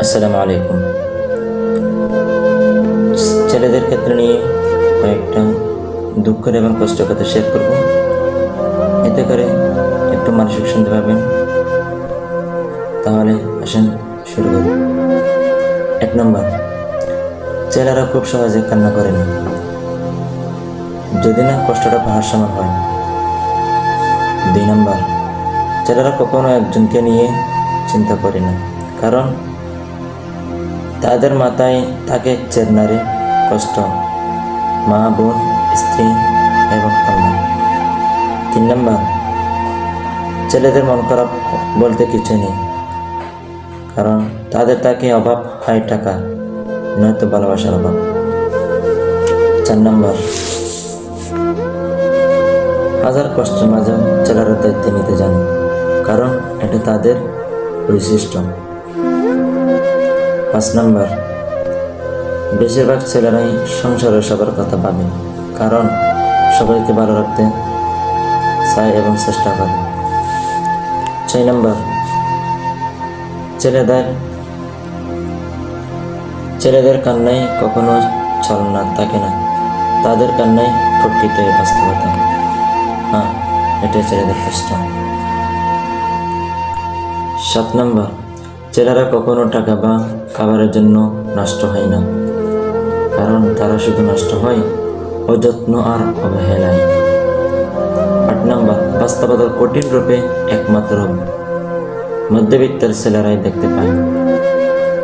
আসসালামু আলাইকুম। ছেলেদের ক্ষেত্রে নিয়ে কয়েকটা দুঃখের এবং কষ্টের কথা শেয়ার করব, এতে করে একটু মানসিক শান্তি পাবেন। তাহলে আসেন শুরু করি। 1 নম্বর, ছেলেরা খুব সহজে কান্না করে না, যদি না কষ্টটা পাহাড় সমান হয়। 2 নম্বর, ছেলেরা কখনো একজনকে নিয়ে চিন্তা করে না, কারণ তাদের মাথায় থাকে চেতনারে কষ্ট, মা, বোন, স্ত্রী এবং কন্যা। 3 নম্বর, ছেলেদের মন খারাপ বলতে কিছু নেই, কারণ তাদের থাকে অভাব হয় টাকা, নয়তো ভালোবাসার অভাব। 4 নম্বর, হাজার কষ্টের মাঝেও ছেলেরা দায়িত্ব নিতে জানে, কারণ এটা তাদের বৈশিষ্ট্য। 5 নম্বর, বেশিরভাগ ছেলেরাই সংসারের সবার কথা ভাবে, কারণ সবাইকে ভালো রাখতে চায় এবং চেষ্টা করে। 6 নম্বর, ছেলেদের কান্নায় কখনো ছলনা থাকে না, তাদের কান্নায় প্রকৃত বাস্তবতা। হ্যাঁ, এটাই ছেলেদের কষ্ট। 7 নম্বর, ছেলেরা কখনো টাকা বা খাবারের জন্য নষ্ট হয় না, কারণ তারা শুধু নষ্ট হয় অযত্ন আর অবহেলায়। 8 নম্বর, বাস্তবতার কঠিন রূপে একমাত্র মধ্যবিত্তের ছেলেরাই দেখতে পায়।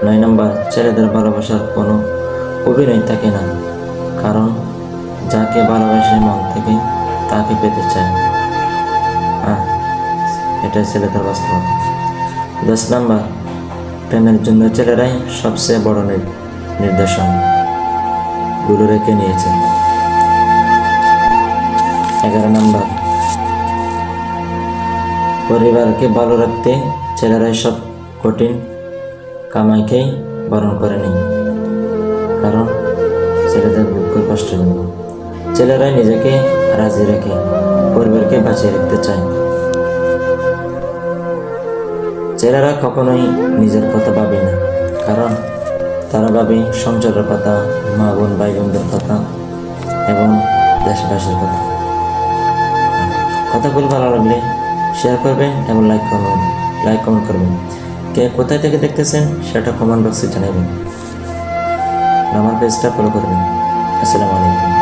9 নম্বর, ছেলেদের ভালোবাসার কোনো অভিনয় থাকে না, কারণ যাকে ভালোবাসে মন থেকে তাকে পেতে চায়। হ্যাঁ, এটাই ছেলেদের বাস্তবতা। 10 নম্বর, প্রেমের জন্য ছেলেরাই সবচেয়ে বড় নির্দেশন গুলো রেখে নিয়েছে। 11 নম্বর, পরিবারকে ভালো রাখতে ছেলেরাই সব কঠিন কামাইকেই বরণ করে নেই, কারণ ছেলেদের দুঃখের কষ্টের জন্য। ছেলেরাই নিজেকে রাজি রেখে পরিবারকে বাঁচিয়ে রাখতে চায়। ছেলেরা কখনোই নিজের কথা ভাবে না, কারণ তারা ভাবে সংসারের কথা, মা, বোন, ভাই বোনদের কথা এবং দেশবাসীর কথা। কথাগুলো ভালো লাগলে শেয়ার করবেন এবং লাইক কমেন্ট করবেন। কে কোথায় থেকে দেখতেছেন সেটা কমেন্ট বক্সে জানাবেন। আমার পেজটা ফলো করবেন। আসসালামু আলাইকুম।